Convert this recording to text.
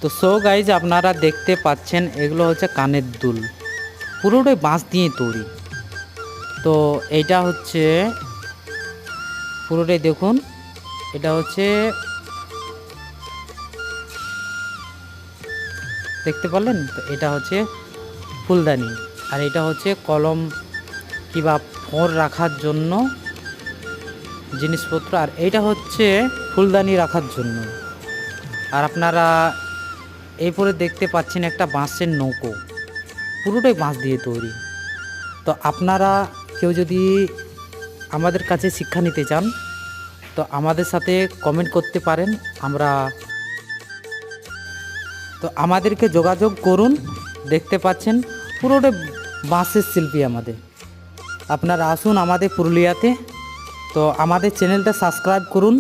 তো so guys আপনারা দেখতে পাচ্ছেন এগুলো হচ্ছে কানের দুল, পুরোটাই বাঁশ দিয়ে তৈরি। তো এইটা হচ্ছে পুরোটাই দেখুন, এটা হচ্ছে দেখতে পারলেন তো, এটা হচ্ছে ফুলদানি, আর এটা হচ্ছে কলম কিংবা ফোঁর রাখার জন্য জিনিসপত্র, আর এইটা হচ্ছে ফুলদানি রাখার জন্য। আর আপনারা এরপরে দেখতে পাচ্ছেন একটা বাঁশের নৌকো, পুরোটাই বাঁশ দিয়ে তৈরি। তো আপনারা কেউ যদি আমাদের কাছে শিক্ষা নিতে চান তো আমাদের সাথে কমেন্ট করতে পারেন, তো আমাদেরকে যোগাযোগ করুন। দেখতে পাচ্ছেন পুরোটা বাঁশের শিল্পী আমাদের। আপনারা আসুন আমাদের পুরুলিয়াতে, তো আমাদের চ্যানেলটা সাবস্ক্রাইব করুন।